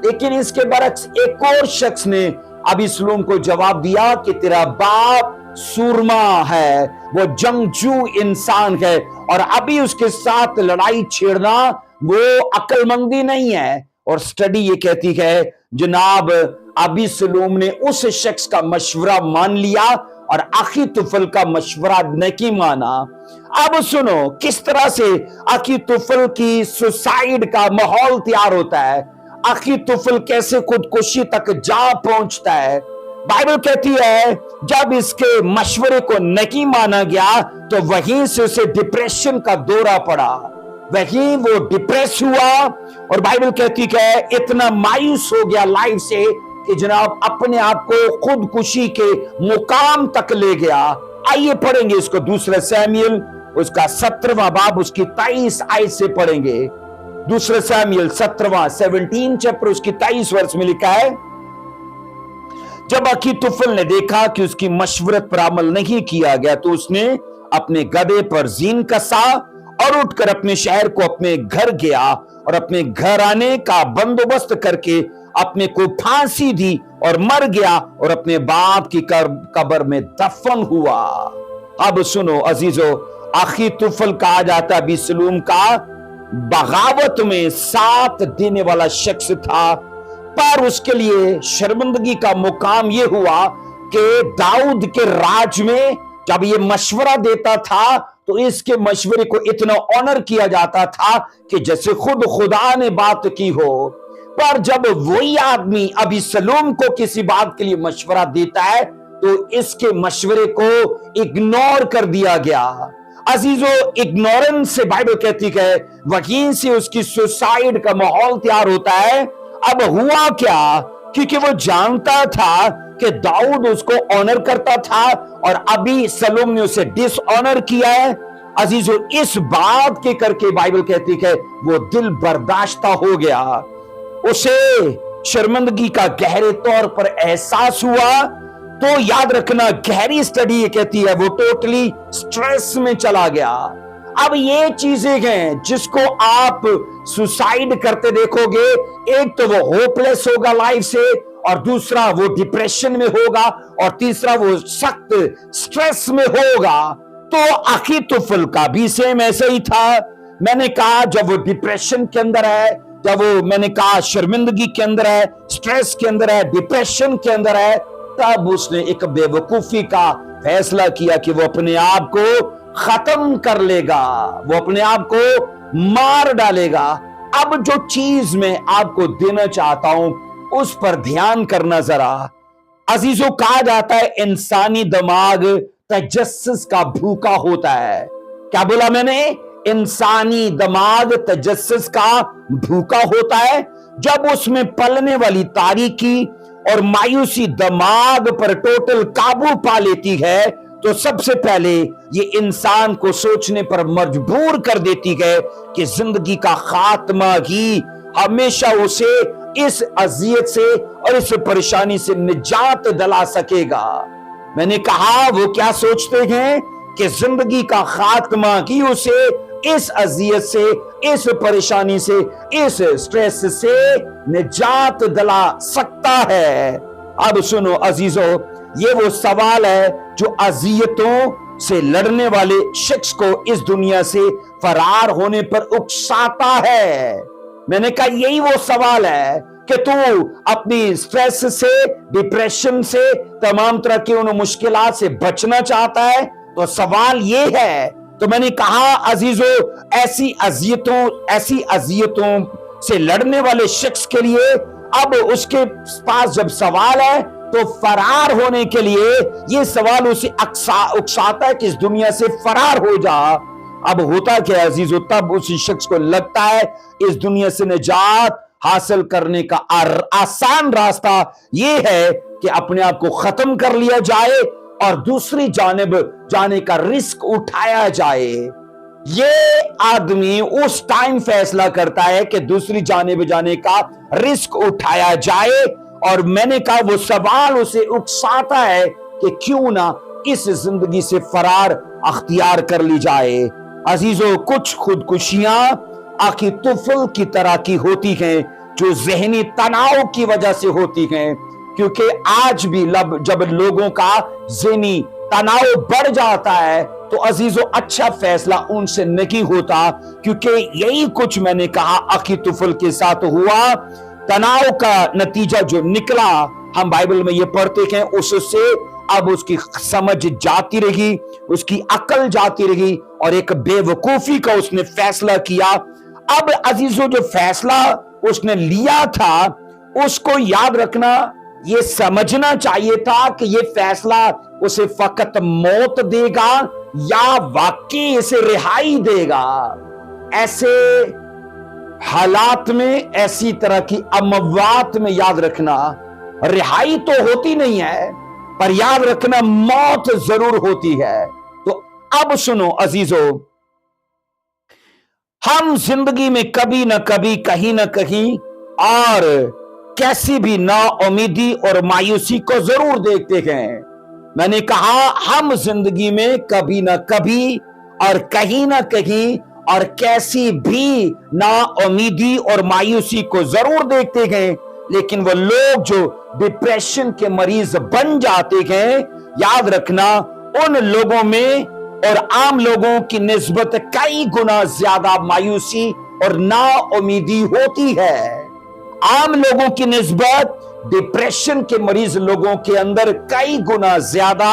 لیکن اس کے برعکس ایک اور شخص نے ابیسلوم کو جواب دیا کہ تیرا باپ سورما ہے، وہ جنگجو انسان ہے، اور ابھی اس کے ساتھ لڑائی چھیڑنا وہ عقل مندی نہیں ہے۔ اور سٹڈی یہ کہتی ہے جناب ابیسلوم نے اس شخص کا مشورہ مان لیا اور اخیتوفل کا مشورہ نہیں مانا۔ اب سنو کس طرح سے اخیتوفل کی سوسائیڈ کا ماحول تیار ہوتا ہے، اخیتوفل کیسے خودکشی تک جا پہنچتا ہے۔ بائبل کہتی ہے جب اس کے مشورے کو نہیں مانا گیا تو وہیں سے اسے ڈپریشن کا دورہ پڑا، وہیں وہ ڈپریس ہوا، اور بائبل کہتی ہے اتنا مایوس ہو گیا لائف سے کہ جناب اپنے آپ کو خودکشی کے مقام تک لے گیا۔ آئیے پڑھیں گے اس کو، دوسرا سیموئیل اس کا 17واں باب اس کی 23 آیت سے پڑھیں گے۔ دوسرا سیموئیل 17 چیپٹر اس کی 23 ورس میں لکھا ہے، جب اخیتوفل نے دیکھا کہ اس کی مشورت پر عمل نہیں کیا گیا تو اس نے اپنے گدھے پر زین کسا اور اٹھ کر اپنے شہر کو اپنے گھر گیا اور اپنے گھر آنے کا بندوبست کر کے اپنے کو پھانسی دی اور مر گیا اور اپنے باپ کی قبر میں دفن ہوا۔ اب سنو عزیزو، اخیتوفل کہا جاتا ابیسلوم کا بغاوت میں ساتھ دینے والا شخص تھا، پر اس کے لیے شرمندگی کا مقام یہ ہوا کہ داؤد کے راج میں جب یہ مشورہ دیتا تھا تو اس کے مشورے کو اتنا آنر کیا جاتا تھا کہ جیسے خود خدا نے بات کی ہو۔ پر جب وہی آدمی ابیسلوم کو کسی بات کے لیے مشورہ دیتا ہے تو اس کے مشورے کو اگنور کر دیا گیا۔ عزیزو، اگنورنس سے بائبل کہتی ہے وہیں سے اس کی سوسائیڈ کا ماحول تیار ہوتا ہے۔ اب ہوا کیا، کیونکہ وہ جانتا تھا کہ داؤد اس کو آنر کرتا تھا اور ابیسلوم نے اسے ڈس آنر کیا ہے۔ عزیزو، اس بات کے کر کے بائبل کہتی ہے وہ دل برداشتہ ہو گیا، اسے شرمندگی کا گہرے طور پر احساس ہوا۔ تو یاد رکھنا گہری سٹڈی یہ کہتی ہے وہ ٹوٹلی سٹریس میں چلا گیا۔ اب یہ چیزیں ہیں جس کو آپ سوسائیڈ کرتے دیکھو گے، ایک تو وہ ہوپلیس ہوگا لائف سے، اور دوسرا وہ ڈپریشن میں ہوگا، اور تیسرا وہ سخت سٹریس میں ہوگا۔ تو اخیتوفل کا بھی سیم ایسا ہی تھا۔ میں نے کہا جب وہ ڈپریشن کے اندر ہے، جب وہ میں نے کہا شرمندگی کے اندر ہے، سٹریس کے اندر ہے، ڈپریشن کے اندر ہے، تب اس نے ایک بے وقوفی کا فیصلہ کیا کہ وہ اپنے آپ کو ختم کر لے گا، وہ اپنے آپ کو مار ڈالے گا۔ اب جو چیز میں آپ کو دینا چاہتا ہوں اس پر دھیان کرنا ذرا۔ عزیزو، کہا جاتا ہے انسانی دماغ تجسس کا بھوکا ہوتا ہے۔ کیا بولا میں نے؟ انسانی دماغ تجسس کا بھوکا ہوتا ہے۔ جب اس میں پلنے والی تاریکی اور مایوسی دماغ پر ٹوٹل قابو پا لیتی ہے تو سب سے پہلے یہ انسان کو سوچنے پر مجبور کر دیتی ہے کہ زندگی کا خاتمہ ہی ہمیشہ اسے اس اذیت سے اور اس پریشانی سے نجات دلا سکے گا۔ میں نے کہا وہ کیا سوچتے ہیں کہ زندگی کا خاتمہ ہی اسے اس اذیت سے، اس پریشانی سے، اس سٹریس سے نجات دلا سکتا ہے۔ اب سنو عزیزو، یہ وہ سوال ہے جو اذیتوں سے لڑنے والے شخص کو اس دنیا سے فرار ہونے پر اکساتا ہے۔ میں نے کہا یہی وہ سوال ہے کہ تو اپنی سٹریس سے، ڈپریشن سے، تمام طرح کی ان مشکلات سے بچنا چاہتا ہے، تو سوال یہ ہے۔ تو میں نے کہا عزیزو، ایسی اذیتوں سے لڑنے والے شخص کے لیے اب اس کے پاس جب سوال ہے تو فرار ہونے کے لیے یہ سوال اسے اکساتا ہے کہ اس دنیا سے فرار ہو جا۔ اب ہوتا کیا عزیزو، تب اسی شخص کو لگتا ہے اس دنیا سے نجات حاصل کرنے کا آسان راستہ یہ ہے کہ اپنے آپ کو ختم کر لیا جائے اور دوسری جانب جانے کا رسک اٹھایا جائے۔ یہ آدمی اس ٹائم فیصلہ کرتا ہے کہ دوسری جانب جانے کا رسک اٹھایا جائے، اور میں نے کہا وہ سوال اسے اکساتا ہے کہ کیوں نہ اس زندگی سے فرار اختیار کر لی جائے۔ عزیزو، کچھ خودکشیاں آخی طفل کی طرح کی ہوتی ہیں جو ذہنی تناؤ کی وجہ سے ہوتی ہیں، کیونکہ آج بھی جب لوگوں کا ذہنی تناؤ بڑھ جاتا ہے تو عزیزو اچھا فیصلہ ان سے نہیں ہوتا، کیونکہ یہی کچھ میں نے کہا آخی طفل کے ساتھ ہوا۔ تناؤ کا نتیجہ جو نکلا، ہم بائبل میں یہ پڑھتے ہیں، اس سے اب اس کی سمجھ جاتی رہی، اس کی عقل جاتی رہی، اور ایک بے وقوفی کا اس نے فیصلہ کیا۔ اب عزیزو جو فیصلہ اس نے لیا تھا، اس کو یاد رکھنا، یہ سمجھنا چاہیے تھا کہ یہ فیصلہ اسے فقط موت دے گا یا واقعی اسے رہائی دے گا۔ ایسے حالات میں، ایسی طرح کی اموات میں یاد رکھنا، رہائی تو ہوتی نہیں ہے، پر یاد رکھنا موت ضرور ہوتی ہے۔ تو اب سنو عزیزو، ہم زندگی میں کبھی نہ کبھی، کہیں نہ کہیں، اور کیسی بھی نا امیدی اور مایوسی کو ضرور دیکھتے ہیں۔ میں نے کہا ہم زندگی میں کبھی نہ کبھی اور کہیں نہ کہیں اور کیسی بھی نا امیدی اور مایوسی کو ضرور دیکھتے ہیں، لیکن وہ لوگ جو ڈپریشن کے مریض بن جاتے ہیں، یاد رکھنا ان لوگوں میں اور عام لوگوں کی نسبت کئی گنا زیادہ مایوسی اور نا امیدی ہوتی ہے۔ عام لوگوں کی نسبت ڈپریشن کے مریض لوگوں کے اندر کئی گنا زیادہ،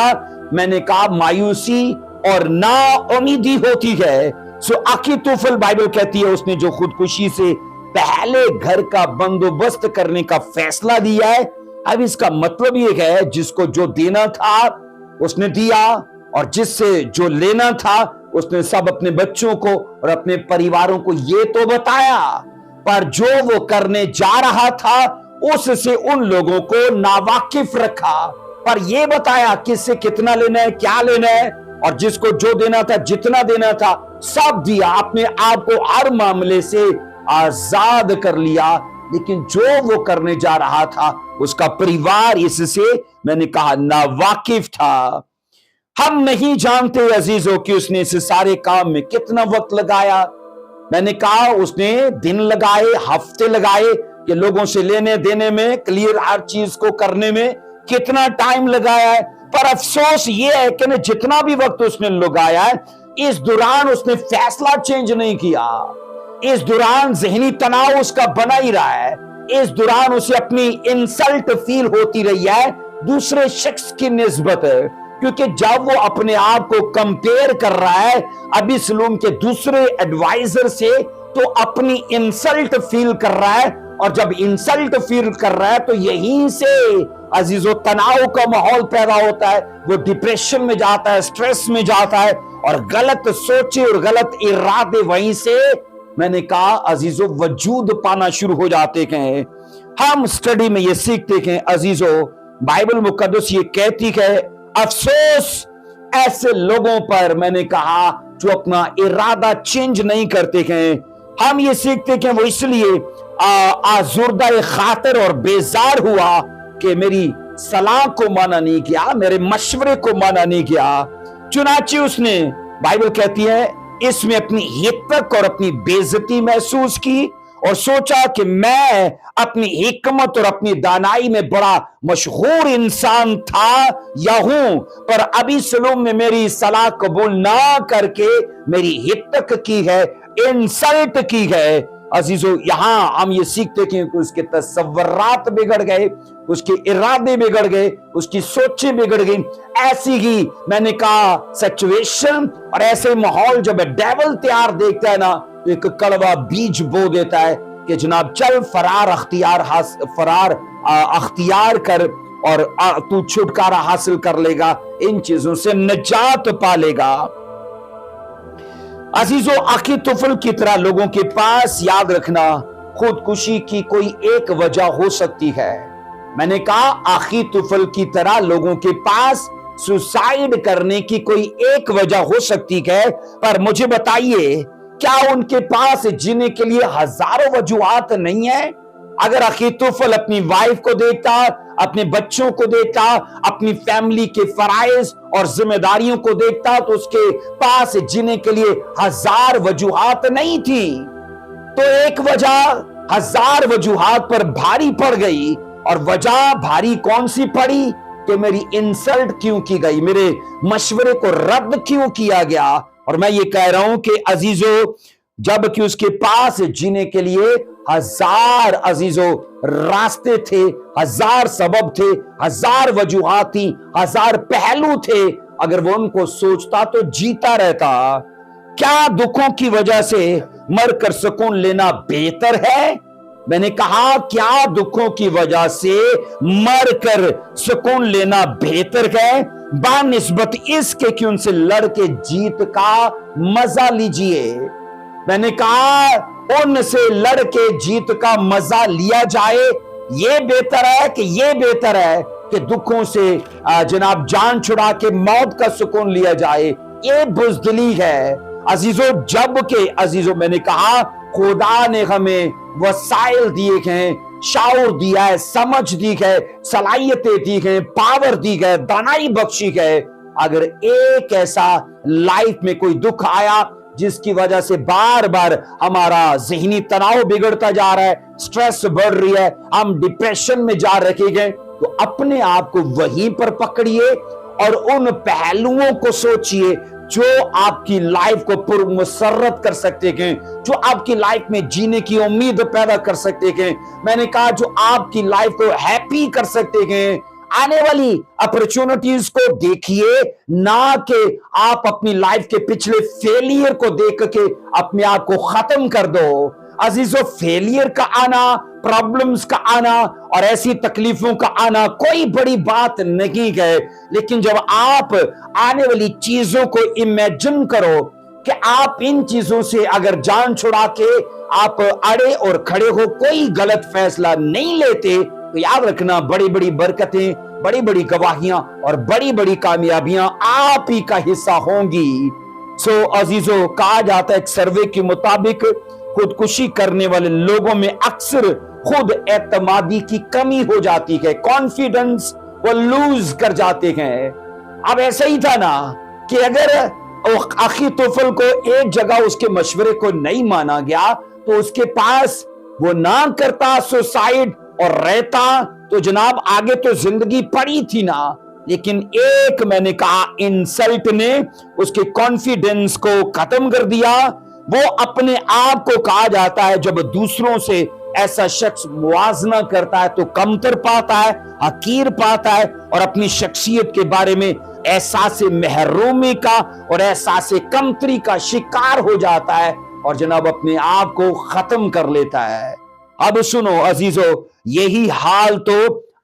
میں نے کہا، مایوسی اور نا امیدی ہوتی ہے۔ سو آخی طفل بائبل کہتی ہے اس نے جو خودکشی سے پہلے گھر کا بندوبست کرنے کا فیصلہ دیا ہے۔ اب اس کا مطلب یہ ہے جس کو جو دینا تھا اس نے دیا، اور جس سے جو لینا تھا اس نے سب اپنے بچوں کو اور اپنے پریواروں کو یہ تو بتایا، پر جو وہ کرنے جا رہا تھا اس سے ان لوگوں کو ناواقف رکھا، پر یہ بتایا کس سے کتنا لینا ہے، کیا لینا ہے، اور جس کو جو دینا تھا، جتنا دینا تھا، سب دیا، اپنے آپ کو ہر معاملے سے آزاد کر لیا۔ لیکن جو وہ کرنے جا رہا تھا اس کا پریوار اس سے، میں نے کہا، ناواقف تھا۔ ہم نہیں جانتے عزیزوں کہ اس نے اس سارے کام میں کتنا وقت لگایا۔ میں نے کہا اس نے دن لگائے، ہفتے لگائے کہ لوگوں سے لینے دینے میں، کلیئر ہر چیز کو کرنے میں کتنا ٹائم لگایا ہے، پر افسوس یہ ہے کہ جتنا بھی وقت اس نے لگایا ہے، اس دوران اس نے فیصلہ چینج نہیں کیا۔ اس دوران ذہنی تناؤ اس کا بنا ہی رہا ہے۔ اس دوران اسے اپنی انسلٹ فیل ہوتی رہی ہے دوسرے شخص کی نسبت، کیونکہ جب وہ اپنے آپ کو کمپیئر کر رہا ہے ابھی سلوم کے دوسرے ایڈوائزر سے، تو اپنی انسلٹ فیل کر رہا ہے، اور جب انسلٹ فیل کر رہا ہے تو یہیں سے عزیزو تناؤ کا ماحول پیدا ہوتا ہے، وہ ڈپریشن میں جاتا ہے، سٹریس میں جاتا ہے، اور غلط سوچے اور غلط ارادے وہیں سے، میں نے کہا عزیزو، وجود پانا شروع ہو جاتے ہیں۔ ہم سٹڈی میں یہ سیکھتے ہیں عزیزو، بائبل مقدس یہ کہتی ہے، افسوس ایسے لوگوں پر، میں نے کہا، جو اپنا ارادہ چینج نہیں کرتے ہیں۔ ہم یہ سیکھتے ہیں وہ اس لیے آزردہ خاطر اور بیزار ہوا کہ میری صلاح کو مانا نہیں کیا، میرے مشورے کو مانا نہیں کیا، چنانچہ اس نے، بائبل کہتی ہے، اس میں اپنی حقارت اور اپنی بے عزتی محسوس کی، اور سوچا کہ میں اپنی حکمت اور اپنی دانائی میں بڑا مشہور انسان تھا یا ہوں، پر ابیسلوم نے میری صلاح قبول نہ کر کے میری ہتک کی ہے، انسلٹ کی ہے۔ عزیزو، یہاں ہم یہ سیکھتے کہ اس کے تصورات بگڑ گئے، اس کے ارادے بگڑ گئے، اس کی سوچیں بگڑ گئی۔ ایسی ہی میں نے کہا سچویشن اور ایسے ماحول جب ڈیول تیار دیکھتا ہے نا، تو ایک کڑوا بیج بو دیتا ہے کہ جناب چل فرار اختیار کر اور تو چھٹکارا حاصل کر لے گا، ان چیزوں سے نجات پا لے گا۔ عزیزو، اخیتوفل کی طرح لوگوں کے پاس یاد رکھنا خودکشی کی کوئی ایک وجہ ہو سکتی ہے۔ میں نے کہا اخیتوفل کی طرح لوگوں کے پاس سوسائیڈ کرنے کی کوئی ایک وجہ ہو سکتی ہے، پر مجھے بتائیے کیا ان کے پاس جینے کے لیے ہزاروں وجوہات نہیں ہیں؟ اگر اخیتوفل اپنی وائف کو دیکھتا، اپنے بچوں کو دیکھتا، اپنی فیملی کے فرائض اور ذمہ داریوں کو دیکھتا، تو اس کے پاس جینے کے لیے ہزار وجوہات نہیں تھی۔ تو ایک وجہ ہزار وجوہات پر بھاری پڑ گئی، اور وجہ بھاری کون سی پڑی؟ کہ میری انسلٹ کیوں کی گئی، میرے مشورے کو رد کیوں کیا گیا۔ اور میں یہ کہہ رہا ہوں کہ عزیزو، جب کہ اس کے پاس جینے کے لیے ہزار عزیزو راستے تھے، ہزار سبب تھے، ہزار وجوہات تھی، ہزار پہلو تھے، اگر وہ ان کو سوچتا تو جیتا رہتا۔ کیا دکھوں کی وجہ سے مر کر سکون لینا بہتر ہے؟ میں نے کہا کیا دکھوں کی وجہ سے مر کر سکون لینا بہتر ہے بانسبت اس کے کہ ان سے لڑ کے جیت کا مزہ لیجئے۔ میں نے کہا ان سے لڑ کے جیت کا مزہ لیا جائے، یہ بہتر ہے کہ یہ بہتر ہے کہ دکھوں سے جناب جان چھڑا کے موت کا سکون لیا جائے؟ یہ بزدلی ہے عزیزو۔ جب کہ عزیزو میں نے کہا خدا نے ہمیں وسائل دیے ہیں، شعور دیا ہے، سمجھ دی ہے، صلاحیتیں دی ہیں، پاور دی ہے، دانائی بخشی ہے۔ اگر ایک ایسا لائف میں کوئی دکھ آیا جس کی وجہ سے بار بار ہمارا ذہنی تناؤ بگڑتا جا رہا ہے، سٹریس بڑھ رہی ہے، ہم ڈپریشن میں جا رکھے گئے، تو اپنے آپ کو وہیں پر پکڑیے اور ان پہلوؤں کو سوچئے جو آپ کی لائف کو پرمسرت کر سکتے ہیں، جو آپ کی لائف میں جینے کی امید پیدا کر سکتے ہیں۔ میں نے کہا جو آپ کی لائف کو ہیپی کر سکتے ہیں۔ آنے والی اپرچونٹیز کو دیکھیے، نہ کہ آپ اپنی لائف کے پچھلے فیلئر کو دیکھ کے اپنے آپ کو ختم کر دو۔ عزیزو، فیلئر کا آنا، پرابلمز کا آنا اور ایسی تکلیفوں کا آنا کوئی بڑی بات نہیں ہے، لیکن جب آپ آنے والی چیزوں کو امیجن کرو کہ آپ ان چیزوں سے اگر جان چھڑا کے آپ اڑے اور کھڑے ہو کوئی غلط فیصلہ نہیں لیتے، تو یاد رکھنا بڑی بڑی برکتیں، بڑی بڑی گواہیاں اور بڑی بڑی کامیابیاں آپ ہی کا حصہ ہوں گی۔ سو عزیزو، کہا جاتا ہے ایک سروے کے مطابق خودکشی کرنے والے لوگوں میں اکثر خود اعتمادی کی کمی ہو جاتی ہے، کانفیڈنس وہ لوز کر جاتے ہیں۔ اب ایسا ہی تھا نا کہ اگر اخیتوفل کو ایک جگہ اس کے مشورے کو نہیں مانا گیا تو اس کے پاس وہ نہ کرتا سوسائیڈ اور رہتا تو جناب آگے تو زندگی پڑی تھی نا۔ لیکن ایک میں نے کہا انسلٹ نے اس کے کانفیڈنس کو ختم کر دیا۔ وہ اپنے آپ کو کہا جاتا ہے جب دوسروں سے ایسا شخص موازنہ کرتا ہے تو کمتر پاتا ہے، حقیر پاتا ہے، اور اپنی شخصیت کے بارے میں احساس محرومی کا اور احساس کمتری کا شکار ہو جاتا ہے اور جناب اپنے آپ کو ختم کر لیتا ہے۔ اب سنو عزیزو، یہی حال تو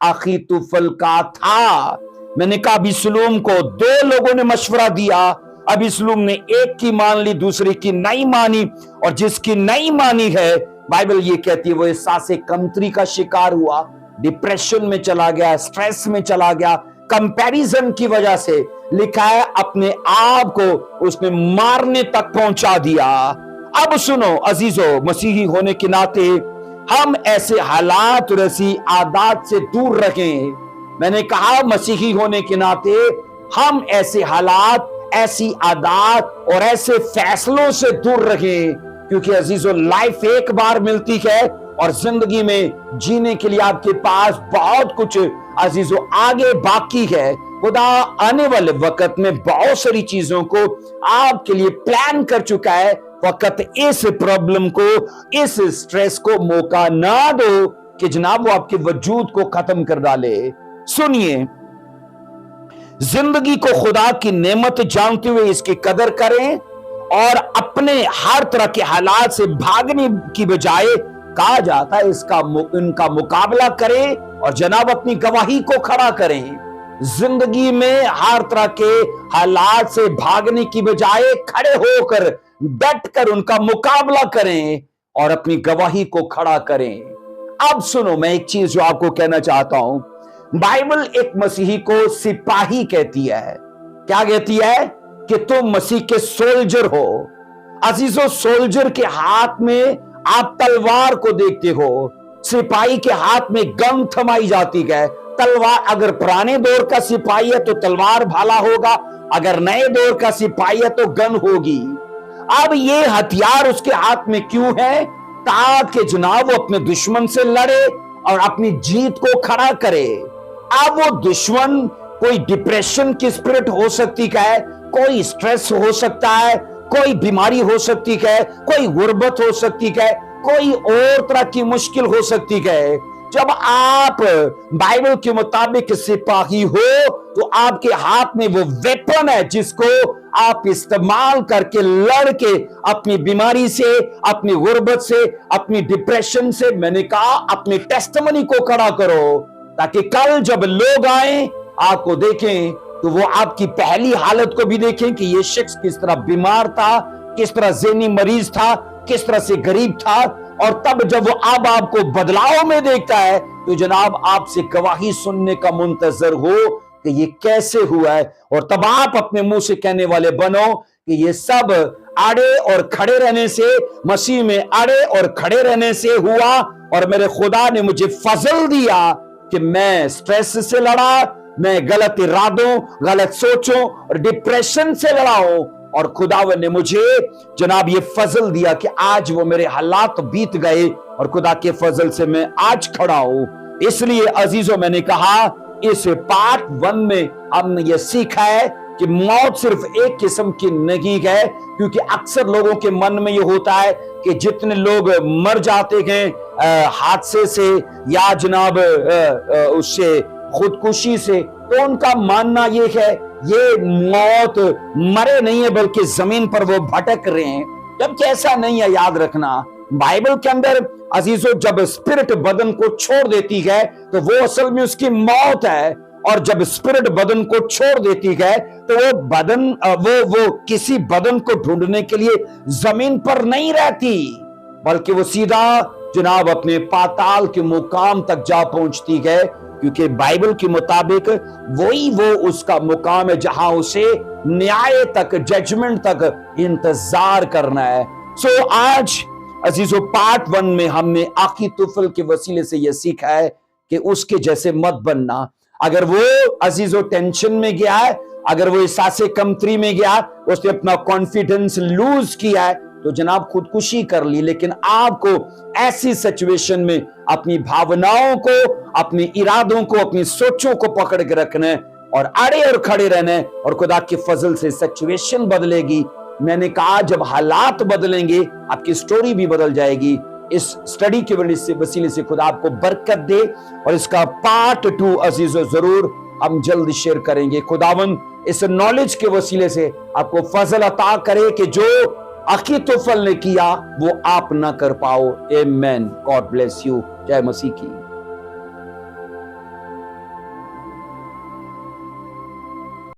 اخیتوفل کا تھا۔ میں نے کہا ابیسلوم کو دو لوگوں نے مشورہ دیا، ابیسلوم نے ایک کی مان لی، دوسری کی نہیں مانی، اور جس کی نہیں مانی ہے بائبل یہ کہتی ہے وہ احساس کمتری کا شکار ہوا، ڈپریشن میں چلا گیا، سٹریس میں چلا گیا، کمپیریزن کی وجہ سے لکھا ہے اپنے آپ کو اس نے مارنے تک پہنچا دیا۔ اب سنو عزیزو، مسیحی ہونے کے ناطے ہم ایسے حالات اور ایسی عادات سے دور رکھیں۔ میں نے کہا مسیحی ہونے کے ناطے ہم ایسے حالات، ایسی عادات اور ایسے فیصلوں سے دور رکھیں क्योंकि अजीजों लाइफ एक बार मिलती है और जिंदगी में जीने के लिए आपके पास बहुत कुछ अजीजों आगे बाकी है। खुदा आने वाले वक्त में बहुत सारी चीजों को आपके लिए प्लान कर चुका है। वक्त इस प्रॉब्लम को, इस स्ट्रेस को मौका ना दो कि जनाब वो आपके वजूद को खत्म कर डाले। सुनिए, जिंदगी को खुदा की नेमत जानते हुए इसकी कदर करें और अपने हर तरह के हालात से भागने की बजाय कहा जाता है इनका मुकाबला करें और जनाब अपनी गवाही को खड़ा करें। जिंदगी में हर तरह के हालात से भागने की बजाय खड़े होकर डट कर उनका मुकाबला करें और अपनी गवाही को खड़ा करें। अब सुनो, मैं एक चीज जो आपको कहना चाहता हूं, बाइबल एक मसीही को सिपाही कहती है। क्या कहती है? कि तुम मसीह के सोल्जर हो। अजीजों, सोल्जर के हाथ में आप तलवार को देखते हो, सिपाही के हाथ में गन थमाई जाती है। तलवार, अगर पुराने दौर का सिपाही है तो तलवार भाला होगा, अगर नए दौर का सिपाही है तो गन होगी। अब ये हथियार उसके हाथ में क्यों है? ताकि जनाब वो अपने दुश्मन से लड़े और अपनी जीत को खड़ा करे। अब वो दुश्मन कोई डिप्रेशन की स्पिरिट हो सकती है, कोई स्ट्रेस हो सकता है, कोई बीमारी हो सकती है, कोई गुर्बत हो सकती है, कोई और तरह की मुश्किल हो सकती है। जब आप बाइबल के मुताबिक सिपाही हो तो आपके हाथ में वो वेपन है जिसको आप इस्तेमाल करके लड़ के अपनी बीमारी से, अपनी गुर्बत से, अपनी डिप्रेशन से, मैंने कहा अपनी टेस्टिमनी को खड़ा करो, ताकि कल जब लोग आए आपको देखें तो वो आपकी पहली हालत को भी देखें कि ये शख्स किस तरह बीमार था, किस तरह ज़हनी मरीज था, किस तरह से गरीब था। और तब जब वो अब आपको बदलाव में देखता है तो जनाब आपसे गवाही सुनने का मुंतजर हो कि ये कैसे हुआ है, और तब आप अपने मुंह से कहने वाले बनो कि ये सब आड़े और खड़े रहने से, मसीह में आड़े और खड़े रहने से हुआ, और मेरे खुदा ने मुझे फजल दिया कि मैं स्ट्रेस से लड़ा, मैं गलत इरादों, गलत सोचों और डिप्रेशन से लड़ा हूं, और खुदावन ने मुझे जनाब ये फजल दिया कि आज वो मेरे हालात बीत गए और खुदा के फजल से मैं आज खड़ा हूं। इसलिए अजीजों, मैंने कहा इस पार्ट 1 में हमने ये सीखा है कि मौत सिर्फ एक किस्म की नहीं है, क्योंकि अक्सर लोगों के मन में ये होता है कि जितने लोग मर जाते हैं हादसे से या जनाब उससे खुदकुशी से, तो उनका मानना ये है ये मौत मरे नहीं है बल्कि जमीन पर वो भटक रहे हैं, जबकि ऐसा नहीं है। याद रखना, बाइबल के अंदर अजीजों जब स्पिरिट बदन को छोड़ देती है तो वो असल में उसकी मौत है, और जब स्पिरिट बदन को छोड़ देती है तो वो बदन वो किसी बदन को ढूंढने के लिए जमीन पर नहीं रहती, बल्कि वो सीधा जनाब अपने पाताल के मुकाम तक जा पहुंचती है, क्योंकि बाइबल के मुताबिक वही वो उसका मुकाम है जहां उसे न्याय तक, जजमेंट तक इंतजार करना है। सो आज अजीजों पार्ट 1 में हमने अखीतोफेल के वसीले से यह सीखा है कि उसके जैसे मत बनना। अगर वो अजीजों टेंशन में गया है, अगर वो एहसासे कमतरी में गया, उसने अपना कॉन्फिडेंस लूज किया है, तो जनाब खुदकुशी कर ली। लेकिन आपको ऐसी सिचुएशन में अपनी भावनाओं को, अपने इरादों को, अपनी सोचों को पकड़ के रखना है और अड़े और खड़े रहना है, और खुदा के फजल से सिचुएशन बदलेगी। मैंने कहा जब हालात बदलेंगे आपकी स्टोरी भी बदल जाएगी। इस स्टडी के वसीले से खुदा आपको बरकत दे, और इसका पार्ट 2 अजीजों जरूर हम जल्द शेयर करेंगे। खुदावन इस नॉलेज के वसीले से आपको फजल अता करे कि जो अखीतोफेल ने किया वो आप ना कर पाओ। आमेन। God bless you. जय मसीह की।